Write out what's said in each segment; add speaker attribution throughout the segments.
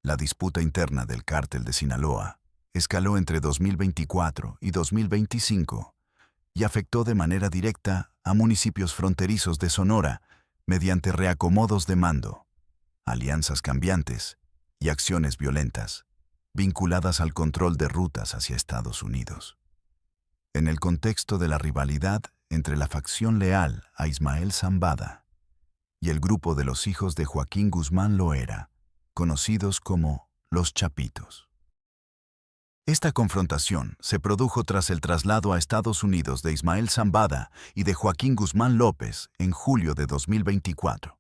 Speaker 1: La disputa interna del cártel de Sinaloa escaló entre 2024 y 2025 y afectó de manera directa a municipios fronterizos de Sonora mediante reacomodos de mando, alianzas cambiantes y acciones violentas vinculadas al control de rutas hacia Estados Unidos. En el contexto de la rivalidad entre la facción leal a Ismael Zambada y el grupo de los hijos de Joaquín Guzmán Loera, conocidos como los Chapitos. Esta confrontación se produjo tras el traslado a Estados Unidos de Ismael Zambada y de Joaquín Guzmán López en julio de 2024,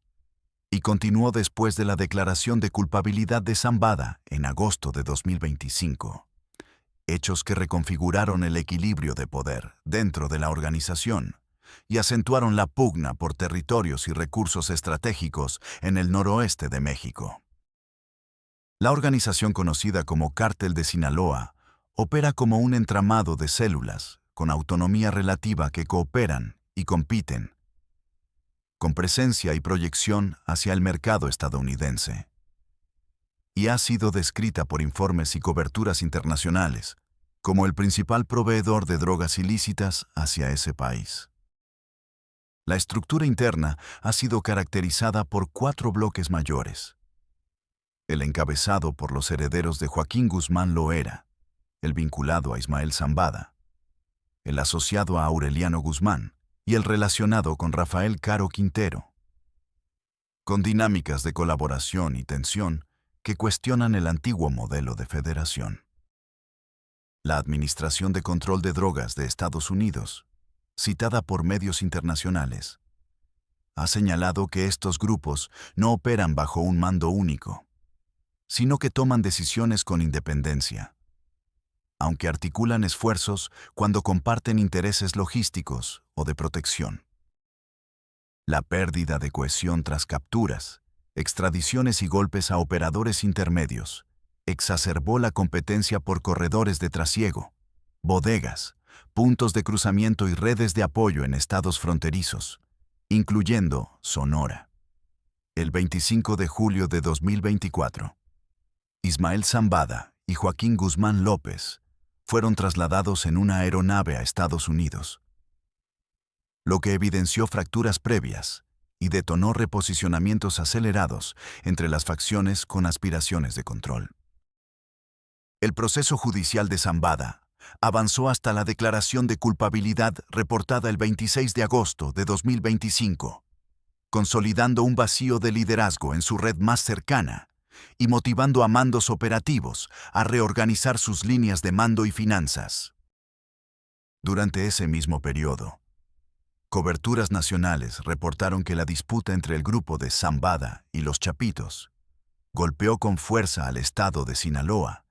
Speaker 1: y continuó después de la declaración de culpabilidad de Zambada en agosto de 2025, hechos que reconfiguraron el equilibrio de poder dentro de la organización y acentuaron la pugna por territorios y recursos estratégicos en el noroeste de México. La organización conocida como Cártel de Sinaloa opera como un entramado de células con autonomía relativa que cooperan y compiten, con presencia y proyección hacia el mercado estadounidense. Y ha sido descrita por informes y coberturas internacionales como el principal proveedor de drogas ilícitas hacia ese país. La estructura interna ha sido caracterizada por 4 bloques mayores: el encabezado por los herederos de Joaquín Guzmán Loera, el vinculado a Ismael Zambada, el asociado a Aureliano Guzmán y el relacionado con Rafael Caro Quintero, con dinámicas de colaboración y tensión que cuestionan el antiguo modelo de federación. La Administración de Control de Drogas de Estados Unidos, citada por medios internacionales, ha señalado que estos grupos no operan bajo un mando único, sino que toman decisiones con independencia, aunque articulan esfuerzos cuando comparten intereses logísticos o de protección. La pérdida de cohesión tras capturas, extradiciones y golpes a operadores intermedios exacerbó la competencia por corredores de trasiego, bodegas, puntos de cruzamiento y redes de apoyo en estados fronterizos, incluyendo Sonora. El 25 de julio de 2024, Ismael Zambada y Joaquín Guzmán López fueron trasladados en una aeronave a Estados Unidos, lo que evidenció fracturas previas y detonó reposicionamientos acelerados entre las facciones con aspiraciones de control. El proceso judicial de Zambada avanzó hasta la declaración de culpabilidad reportada el 26 de agosto de 2025, consolidando un vacío de liderazgo en su red más cercana y motivando a mandos operativos a reorganizar sus líneas de mando y finanzas. Durante ese mismo periodo, coberturas nacionales reportaron que la disputa entre el grupo de Zambada y los Chapitos golpeó con fuerza al estado de Sinaloa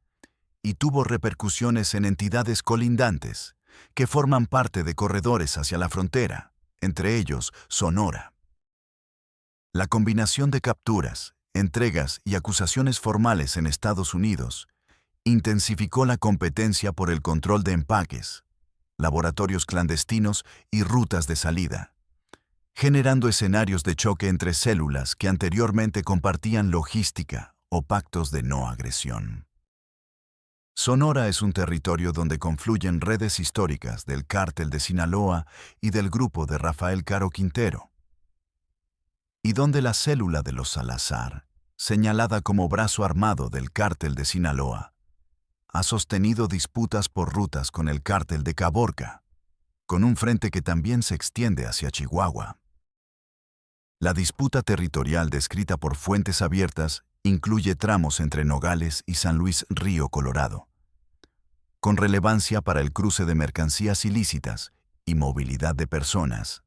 Speaker 1: y tuvo repercusiones en entidades colindantes que forman parte de corredores hacia la frontera, entre ellos Sonora. La combinación de capturas, entregas y acusaciones formales en Estados Unidos intensificó la competencia por el control de empaques, laboratorios clandestinos y rutas de salida, generando escenarios de choque entre células que anteriormente compartían logística o pactos de no agresión. Sonora es un territorio donde confluyen redes históricas del Cártel de Sinaloa y del grupo de Rafael Caro Quintero, y donde la célula de los Salazar, señalada como brazo armado del Cártel de Sinaloa, ha sostenido disputas por rutas con el Cártel de Caborca, con un frente que también se extiende hacia Chihuahua. La disputa territorial descrita por fuentes abiertas incluye tramos entre Nogales y San Luis Río Colorado, con relevancia para el cruce de mercancías ilícitas y movilidad de personas,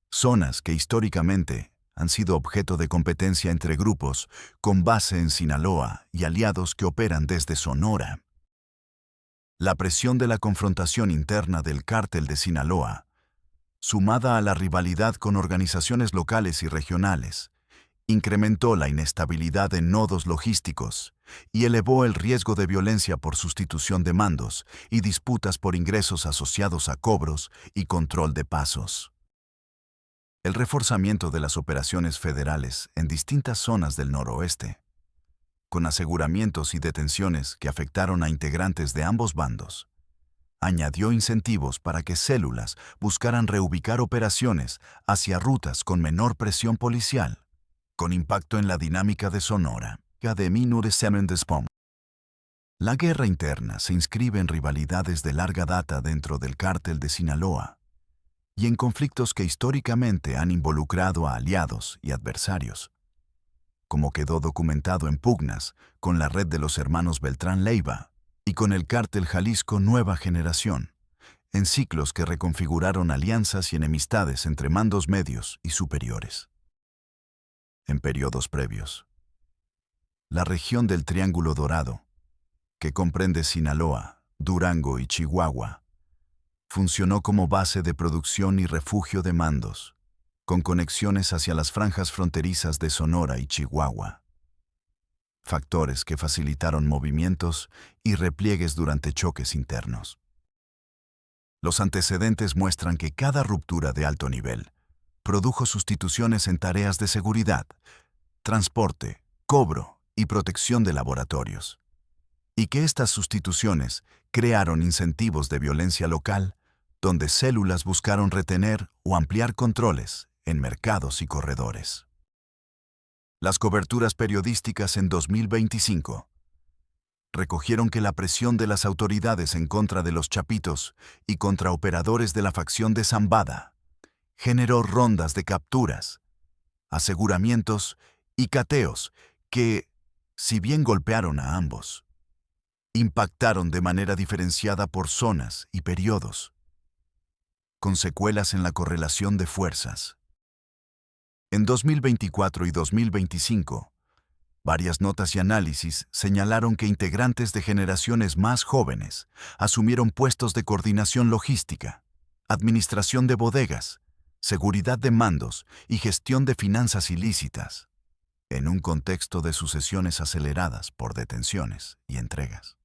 Speaker 1: zonas que históricamente han sido objeto de competencia entre grupos con base en Sinaloa y aliados que operan desde Sonora. La presión de la confrontación interna del Cártel de Sinaloa, sumada a la rivalidad con organizaciones locales y regionales, incrementó la inestabilidad en nodos logísticos y elevó el riesgo de violencia por sustitución de mandos y disputas por ingresos asociados a cobros y control de pasos. El reforzamiento de las operaciones federales en distintas zonas del noroeste, con aseguramientos y detenciones que afectaron a integrantes de ambos bandos. Añadió incentivos para que células buscaran reubicar operaciones hacia rutas con menor presión policial, con impacto en la dinámica de Sonora. La guerra interna se inscribe en rivalidades de larga data dentro del cártel de Sinaloa y en conflictos que históricamente han involucrado a aliados y adversarios, como quedó documentado en pugnas con la red de los hermanos Beltrán Leiva y con el cártel Jalisco Nueva Generación, en ciclos que reconfiguraron alianzas y enemistades entre mandos medios y superiores. En periodos previos, la región del Triángulo Dorado, que comprende Sinaloa, Durango y Chihuahua, funcionó como base de producción y refugio de mandos, con conexiones hacia las franjas fronterizas de Sonora y Chihuahua. Factores que facilitaron movimientos y repliegues durante choques internos. Los antecedentes muestran que cada ruptura de alto nivel produjo sustituciones en tareas de seguridad, transporte, cobro y protección de laboratorios, y que estas sustituciones crearon incentivos de violencia local donde células buscaron retener o ampliar controles en mercados y corredores. Las coberturas periodísticas en 2025 recogieron que la presión de las autoridades en contra de los Chapitos y contra operadores de la facción de Zambada generó rondas de capturas, aseguramientos y cateos que, si bien golpearon a ambos, impactaron de manera diferenciada por zonas y periodos, con secuelas en la correlación de fuerzas. En 2024 y 2025, varias notas y análisis señalaron que integrantes de generaciones más jóvenes asumieron puestos de coordinación logística, administración de bodegas, seguridad de mandos y gestión de finanzas ilícitas, en un contexto de sucesiones aceleradas por detenciones y entregas.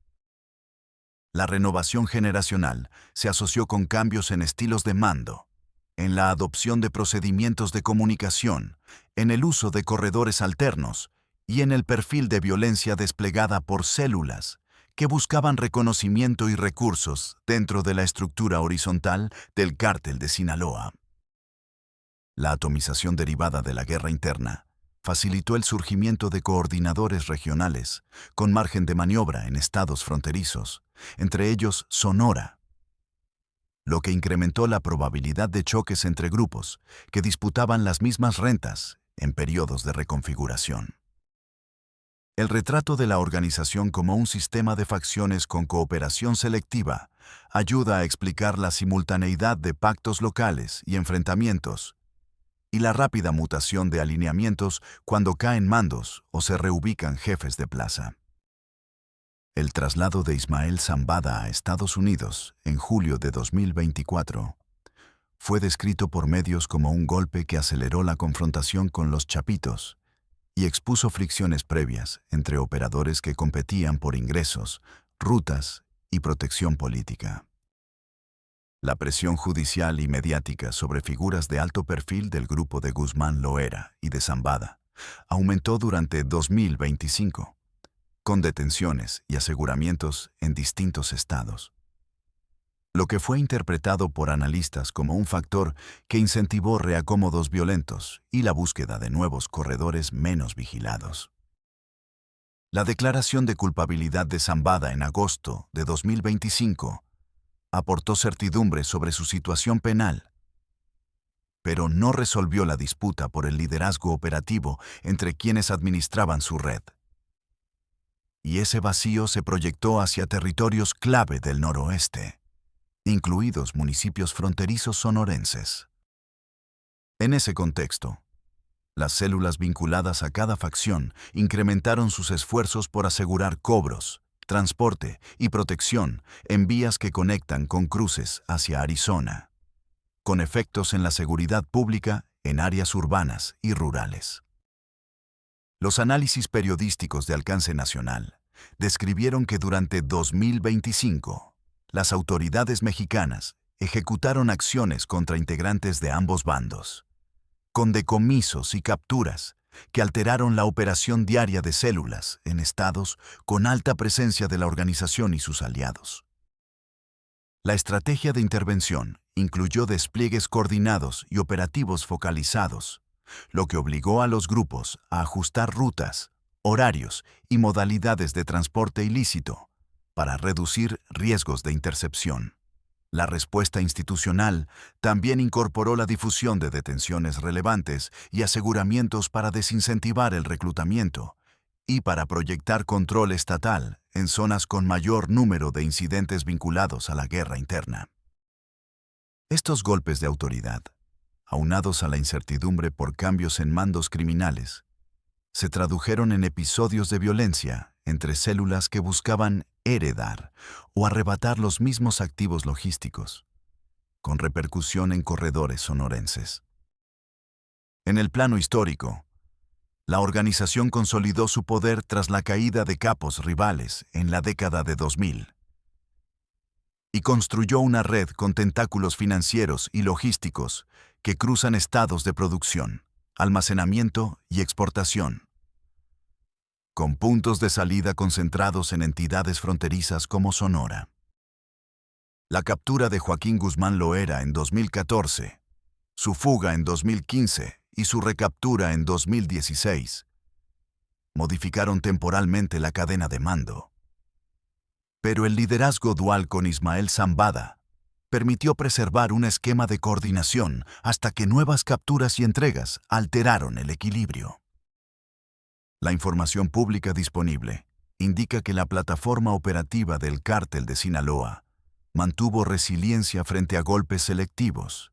Speaker 1: La renovación generacional se asoció con cambios en estilos de mando, en la adopción de procedimientos de comunicación, en el uso de corredores alternos y en el perfil de violencia desplegada por células que buscaban reconocimiento y recursos dentro de la estructura horizontal del cártel de Sinaloa. La atomización derivada de la guerra interna facilitó el surgimiento de coordinadores regionales con margen de maniobra en estados fronterizos, entre ellos Sonora, lo que incrementó la probabilidad de choques entre grupos que disputaban las mismas rentas en periodos de reconfiguración. El retrato de la organización como un sistema de facciones con cooperación selectiva ayuda a explicar la simultaneidad de pactos locales y enfrentamientos, y la rápida mutación de alineamientos cuando caen mandos o se reubican jefes de plaza. El traslado de Ismael Zambada a Estados Unidos en julio de 2024 fue descrito por medios como un golpe que aceleró la confrontación con los Chapitos y expuso fricciones previas entre operadores que competían por ingresos, rutas y protección política. La presión judicial y mediática sobre figuras de alto perfil del grupo de Guzmán Loera y de Zambada aumentó durante 2025, con detenciones y aseguramientos en distintos estados, lo que fue interpretado por analistas como un factor que incentivó reacomodos violentos y la búsqueda de nuevos corredores menos vigilados. La declaración de culpabilidad de Zambada en agosto de 2025 aportó certidumbre sobre su situación penal, pero no resolvió la disputa por el liderazgo operativo entre quienes administraban su red. Y ese vacío se proyectó hacia territorios clave del noroeste, incluidos municipios fronterizos sonorenses. En ese contexto, las células vinculadas a cada facción incrementaron sus esfuerzos por asegurar cobros, transporte y protección en vías que conectan con cruces hacia Arizona, con efectos en la seguridad pública en áreas urbanas y rurales. Los análisis periodísticos de alcance nacional describieron que durante 2025, las autoridades mexicanas ejecutaron acciones contra integrantes de ambos bandos, con decomisos y capturas que alteraron la operación diaria de células en estados con alta presencia de la organización y sus aliados. La estrategia de intervención incluyó despliegues coordinados y operativos focalizados, lo que obligó a los grupos a ajustar rutas, horarios y modalidades de transporte ilícito para reducir riesgos de intercepción. La respuesta institucional también incorporó la difusión de detenciones relevantes y aseguramientos para desincentivar el reclutamiento y para proyectar control estatal en zonas con mayor número de incidentes vinculados a la guerra interna. Estos golpes de autoridad, aunados a la incertidumbre por cambios en mandos criminales, se tradujeron en episodios de violencia entre células que buscaban heredar o arrebatar los mismos activos logísticos, con repercusión en corredores sonorenses. En el plano histórico, la organización consolidó su poder tras la caída de capos rivales en la década de 2000 y construyó una red con tentáculos financieros y logísticos que cruzan estados de producción, almacenamiento y exportación, con puntos de salida concentrados en entidades fronterizas como Sonora. La captura de Joaquín Guzmán Loera en 2014, su fuga en 2015 y su recaptura en 2016 modificaron temporalmente la cadena de mando. Pero el liderazgo dual con Ismael Zambada permitió preservar un esquema de coordinación hasta que nuevas capturas y entregas alteraron el equilibrio. La información pública disponible indica que la plataforma operativa del Cártel de Sinaloa mantuvo resiliencia frente a golpes selectivos,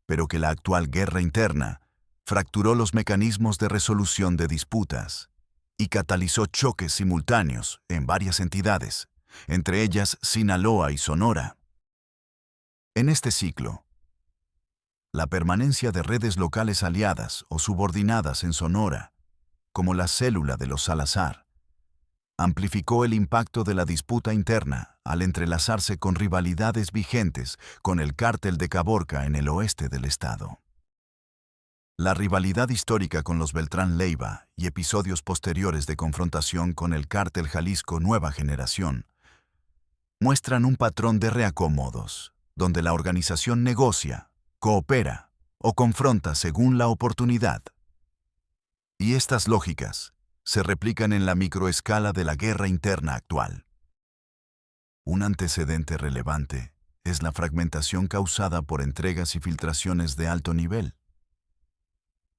Speaker 1: pero que la actual guerra interna fracturó los mecanismos de resolución de disputas y catalizó choques simultáneos en varias entidades, entre ellas Sinaloa y Sonora. En este ciclo, la permanencia de redes locales aliadas o subordinadas en Sonora, como la célula de los Salazar, amplificó el impacto de la disputa interna al entrelazarse con rivalidades vigentes con el Cártel de Caborca en el oeste del estado. La rivalidad histórica con los Beltrán Leiva y episodios posteriores de confrontación con el Cártel Jalisco Nueva Generación muestran un patrón de reacomodos, donde la organización negocia, coopera o confronta según la oportunidad. Y estas lógicas se replican en la microescala de la guerra interna actual. Un antecedente relevante es la fragmentación causada por entregas y filtraciones de alto nivel,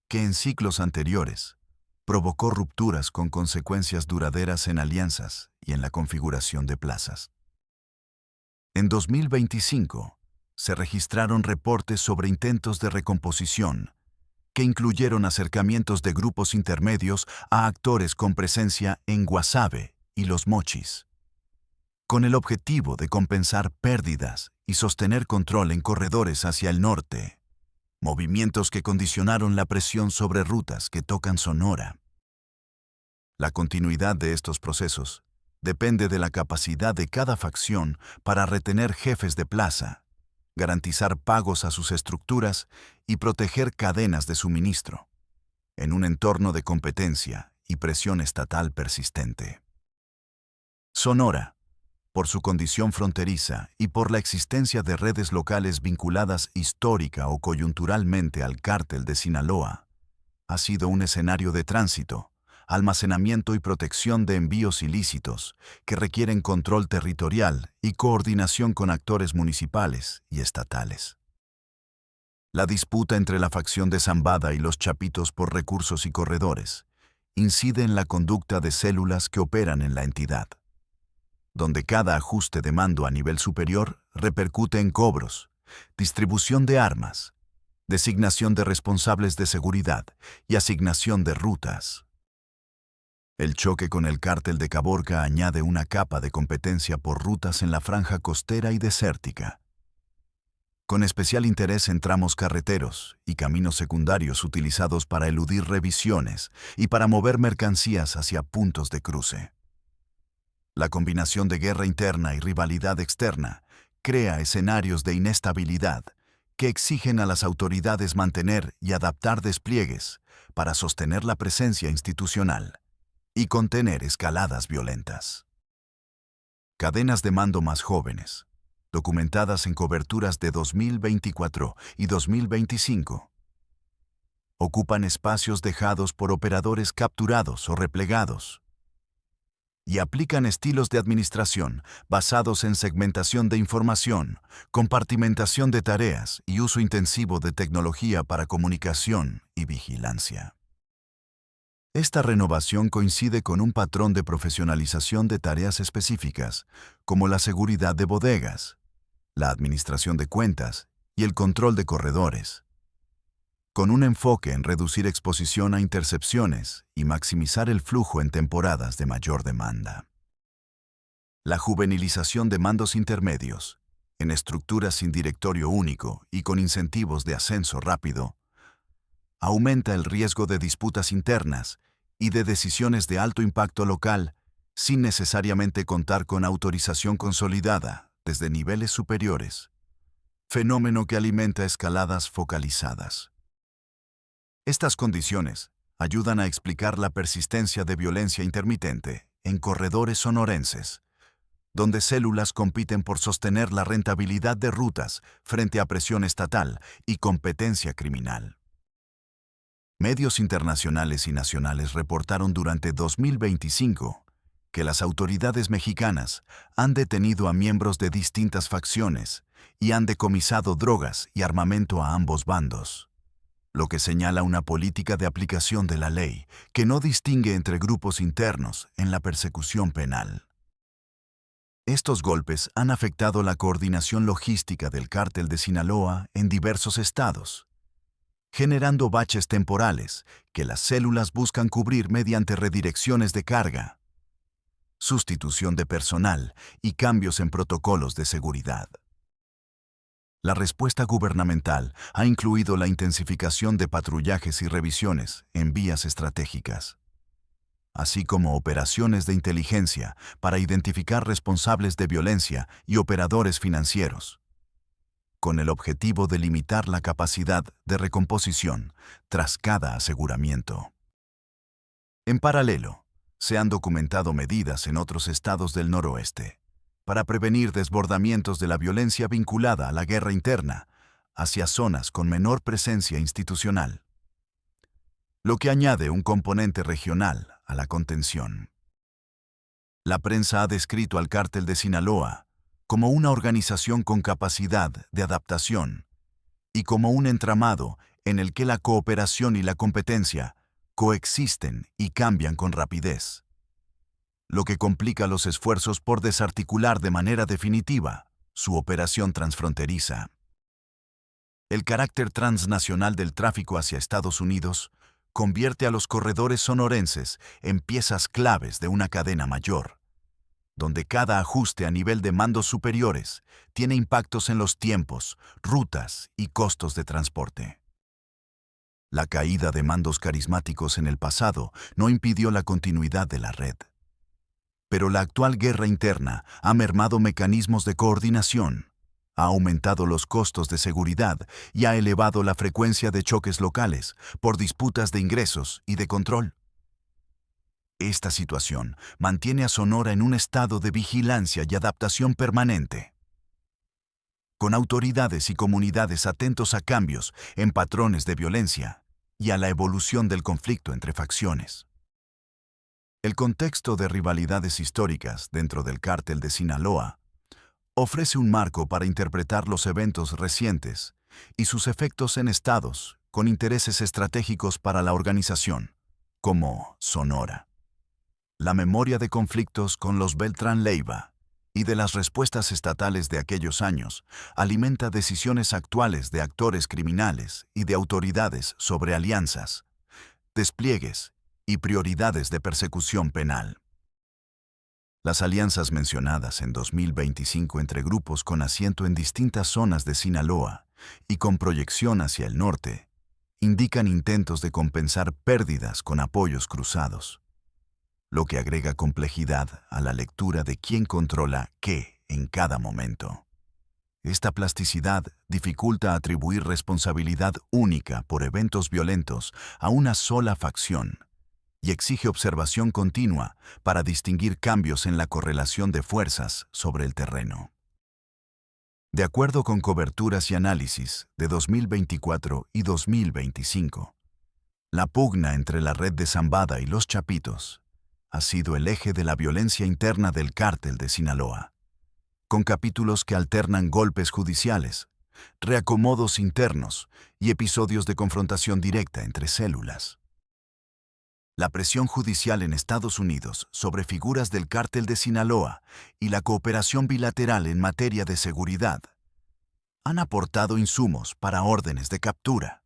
Speaker 1: que en ciclos anteriores provocó rupturas con consecuencias duraderas en alianzas y en la configuración de plazas. En 2025, se registraron reportes sobre intentos de recomposición que incluyeron acercamientos de grupos intermedios a actores con presencia en Guasave y Los Mochis, con el objetivo de compensar pérdidas y sostener control en corredores hacia el norte, movimientos que condicionaron la presión sobre rutas que tocan Sonora. La continuidad de estos procesos depende de la capacidad de cada facción para retener jefes de plaza, garantizar pagos a sus estructuras y proteger cadenas de suministro, en un entorno de competencia y presión estatal persistente. Sonora, por su condición fronteriza y por la existencia de redes locales vinculadas histórica o coyunturalmente al Cártel de Sinaloa, ha sido un escenario de tránsito, almacenamiento y protección de envíos ilícitos que requieren control territorial y coordinación con actores municipales y estatales. La disputa entre la facción de Zambada y los Chapitos por recursos y corredores incide en la conducta de células que operan en la entidad, donde cada ajuste de mando a nivel superior repercute en cobros, distribución de armas, designación de responsables de seguridad y asignación de rutas. El choque con el Cártel de Caborca añade una capa de competencia por rutas en la franja costera y desértica, con especial interés en tramos carreteros y caminos secundarios utilizados para eludir revisiones y para mover mercancías hacia puntos de cruce. La combinación de guerra interna y rivalidad externa crea escenarios de inestabilidad que exigen a las autoridades mantener y adaptar despliegues para sostener la presencia institucional y contener escaladas violentas. Cadenas de mando más jóvenes, documentadas en coberturas de 2024 y 2025, ocupan espacios dejados por operadores capturados o replegados y aplican estilos de administración basados en segmentación de información, compartimentación de tareas y uso intensivo de tecnología para comunicación y vigilancia. Esta renovación coincide con un patrón de profesionalización de tareas específicas, como la seguridad de bodegas, la administración de cuentas y el control de corredores, con un enfoque en reducir exposición a intercepciones y maximizar el flujo en temporadas de mayor demanda. La juvenilización de mandos intermedios, en estructuras sin directorio único y con incentivos de ascenso rápido, aumenta el riesgo de disputas internas y de decisiones de alto impacto local sin necesariamente contar con autorización consolidada desde niveles superiores, fenómeno que alimenta escaladas focalizadas. Estas condiciones ayudan a explicar la persistencia de violencia intermitente en corredores sonorenses, donde células compiten por sostener la rentabilidad de rutas frente a presión estatal y competencia criminal. Medios internacionales y nacionales reportaron durante 2025 que las autoridades mexicanas han detenido a miembros de distintas facciones y han decomisado drogas y armamento a ambos bandos, lo que señala una política de aplicación de la ley que no distingue entre grupos internos en la persecución penal. Estos golpes han afectado la coordinación logística del cártel de Sinaloa en diversos estados, generando baches temporales que las células buscan cubrir mediante redirecciones de carga, sustitución de personal y cambios en protocolos de seguridad. La respuesta gubernamental ha incluido la intensificación de patrullajes y revisiones en vías estratégicas, así como operaciones de inteligencia para identificar responsables de violencia y operadores financieros, con el objetivo de limitar la capacidad de recomposición tras cada aseguramiento. En paralelo, se han documentado medidas en otros estados del noroeste para prevenir desbordamientos de la violencia vinculada a la guerra interna hacia zonas con menor presencia institucional, lo que añade un componente regional a la contención. La prensa ha descrito al cártel de Sinaloa como una organización con capacidad de adaptación y como un entramado en el que la cooperación y la competencia coexisten y cambian con rapidez, lo que complica los esfuerzos por desarticular de manera definitiva su operación transfronteriza. El carácter transnacional del tráfico hacia Estados Unidos convierte a los corredores sonorenses en piezas claves de una cadena mayor, donde cada ajuste a nivel de mandos superiores tiene impactos en los tiempos, rutas y costos de transporte. La caída de mandos carismáticos en el pasado no impidió la continuidad de la red. Pero la actual guerra interna ha mermado mecanismos de coordinación, ha aumentado los costos de seguridad y ha elevado la frecuencia de choques locales por disputas de ingresos y de control. Esta situación mantiene a Sonora en un estado de vigilancia y adaptación permanente, con autoridades y comunidades atentos a cambios en patrones de violencia y a la evolución del conflicto entre facciones. El contexto de rivalidades históricas dentro del cártel de Sinaloa ofrece un marco para interpretar los eventos recientes y sus efectos en estados con intereses estratégicos para la organización, como Sonora. La memoria de conflictos con los Beltrán Leiva y de las respuestas estatales de aquellos años alimenta decisiones actuales de actores criminales y de autoridades sobre alianzas, despliegues y prioridades de persecución penal. Las alianzas mencionadas en 2025 entre grupos con asiento en distintas zonas de Sinaloa y con proyección hacia el norte indican intentos de compensar pérdidas con apoyos cruzados, lo que agrega complejidad a la lectura de quién controla qué en cada momento. Esta plasticidad dificulta atribuir responsabilidad única por eventos violentos a una sola facción y exige observación continua para distinguir cambios en la correlación de fuerzas sobre el terreno. De acuerdo con coberturas y análisis de 2024 y 2025, la pugna entre la red de Zambada y los Chapitos ha sido el eje de la violencia interna del cártel de Sinaloa, con capítulos que alternan golpes judiciales, reacomodos internos y episodios de confrontación directa entre células. La presión judicial en Estados Unidos sobre figuras del cártel de Sinaloa y la cooperación bilateral en materia de seguridad han aportado insumos para órdenes de captura,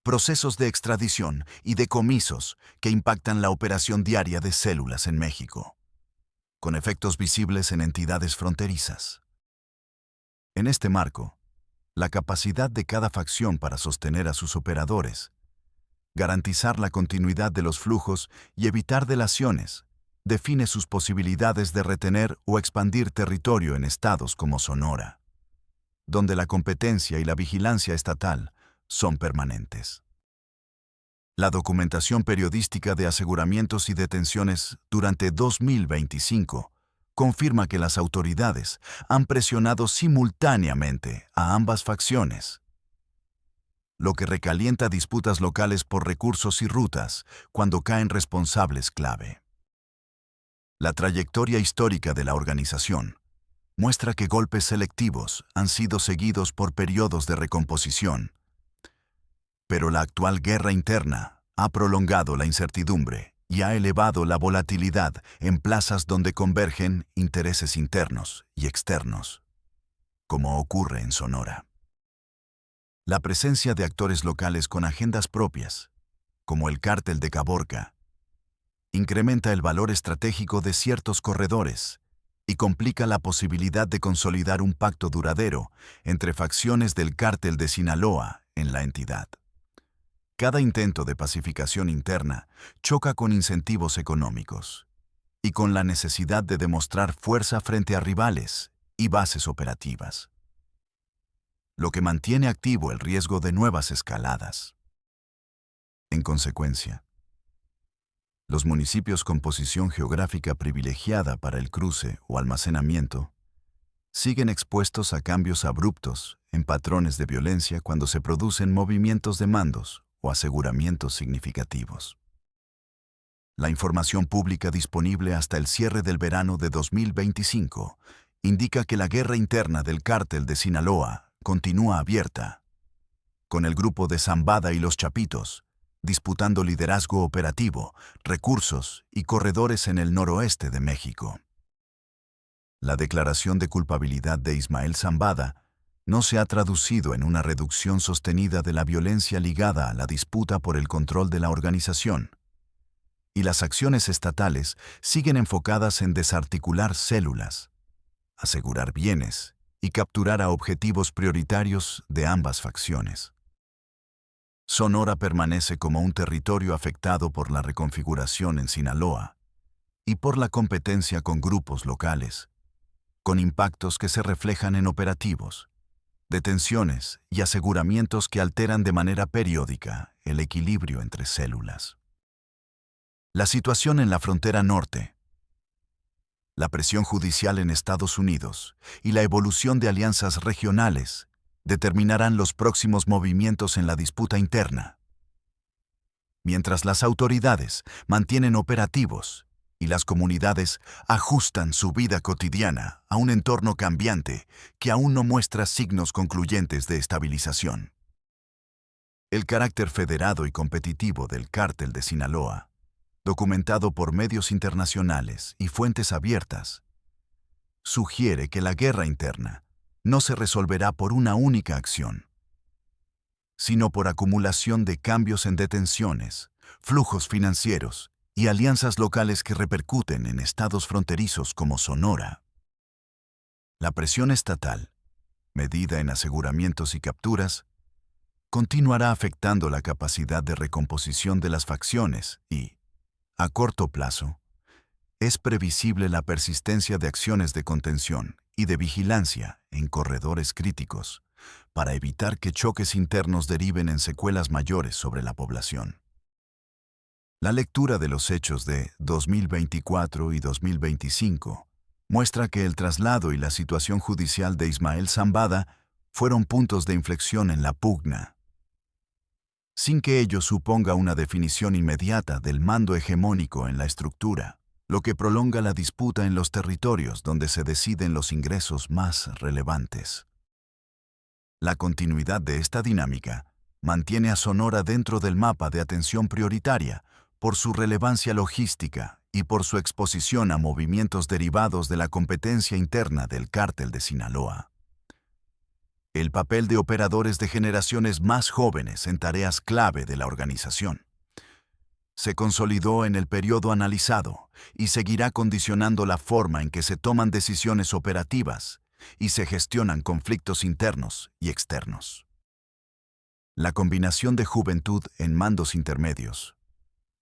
Speaker 1: procesos de extradición y decomisos que impactan la operación diaria de células en México, con efectos visibles en entidades fronterizas. En este marco, la capacidad de cada facción para sostener a sus operadores, garantizar la continuidad de los flujos y evitar delaciones, define sus posibilidades de retener o expandir territorio en estados como Sonora, donde la competencia y la vigilancia estatal son permanentes. La documentación periodística de aseguramientos y detenciones durante 2025 confirma que las autoridades han presionado simultáneamente a ambas facciones, lo que recalienta disputas locales por recursos y rutas cuando caen responsables clave. La trayectoria histórica de la organización muestra que golpes selectivos han sido seguidos por periodos de recomposición, pero la actual guerra interna ha prolongado la incertidumbre y ha elevado la volatilidad en plazas donde convergen intereses internos y externos, como ocurre en Sonora. La presencia de actores locales con agendas propias, como el cártel de Caborca, incrementa el valor estratégico de ciertos corredores y complica la posibilidad de consolidar un pacto duradero entre facciones del cártel de Sinaloa en la entidad. Cada intento de pacificación interna choca con incentivos económicos y con la necesidad de demostrar fuerza frente a rivales y bases operativas, lo que mantiene activo el riesgo de nuevas escaladas. En consecuencia, los municipios con posición geográfica privilegiada para el cruce o almacenamiento siguen expuestos a cambios abruptos en patrones de violencia cuando se producen movimientos de mandos o aseguramientos significativos. La información pública disponible hasta el cierre del verano de 2025 indica que la guerra interna del cártel de Sinaloa continúa abierta, con el grupo de Zambada y los Chapitos disputando liderazgo operativo, recursos y corredores en el noroeste de México. La declaración de culpabilidad de Ismael Zambada no se ha traducido en una reducción sostenida de la violencia ligada a la disputa por el control de la organización, y las acciones estatales siguen enfocadas en desarticular células, asegurar bienes y capturar a objetivos prioritarios de ambas facciones. Sonora permanece como un territorio afectado por la reconfiguración en Sinaloa y por la competencia con grupos locales, con impactos que se reflejan en operativos, detenciones y aseguramientos que alteran de manera periódica el equilibrio entre células. La situación en la frontera norte, la presión judicial en Estados Unidos y la evolución de alianzas regionales determinarán los próximos movimientos en la disputa interna. Mientras las autoridades mantienen operativos y las comunidades ajustan su vida cotidiana a un entorno cambiante que aún no muestra signos concluyentes de estabilización. El carácter federado y competitivo del cártel de Sinaloa, documentado por medios internacionales y fuentes abiertas, sugiere que la guerra interna no se resolverá por una única acción, sino por acumulación de cambios en detenciones, flujos financieros y alianzas locales que repercuten en estados fronterizos como Sonora. La presión estatal, medida en aseguramientos y capturas, continuará afectando la capacidad de recomposición de las facciones y, a corto plazo, Es previsible la persistencia de acciones de contención y de vigilancia en corredores críticos para evitar que choques internos deriven en secuelas mayores sobre la población. La lectura de los hechos de 2024 y 2025 muestra que el traslado y la situación judicial de Ismael Zambada fueron puntos de inflexión en la pugna, sin que ello suponga una definición inmediata del mando hegemónico en la estructura, lo que prolonga la disputa en los territorios donde se deciden los ingresos más relevantes. La continuidad de esta dinámica mantiene a Sonora dentro del mapa de atención prioritaria por su relevancia logística y por su exposición a movimientos derivados de la competencia interna del Cártel de Sinaloa. El papel de operadores de generaciones más jóvenes en tareas clave de la organización se consolidó en el periodo analizado y seguirá condicionando la forma en que se toman decisiones operativas y se gestionan conflictos internos y externos. La combinación de juventud en mandos intermedios,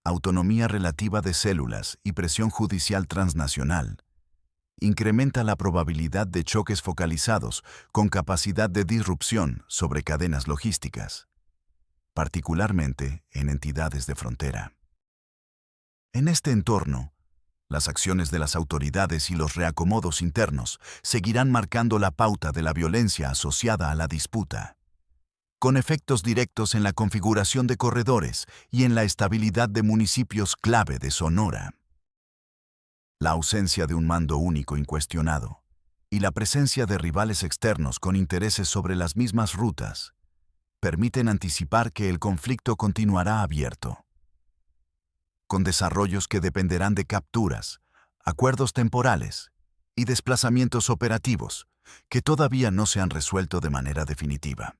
Speaker 1: autonomía relativa de células y presión judicial transnacional incrementa la probabilidad de choques focalizados con capacidad de disrupción sobre cadenas logísticas, particularmente en entidades de frontera. En este entorno, las acciones de las autoridades y los reacomodos internos seguirán marcando la pauta de la violencia asociada a la disputa, con efectos directos en la configuración de corredores y en la estabilidad de municipios clave de Sonora. La ausencia de un mando único incuestionado y la presencia de rivales externos con intereses sobre las mismas rutas permiten anticipar que el conflicto continuará abierto, con desarrollos que dependerán de capturas, acuerdos temporales y desplazamientos operativos que todavía no se han resuelto de manera definitiva.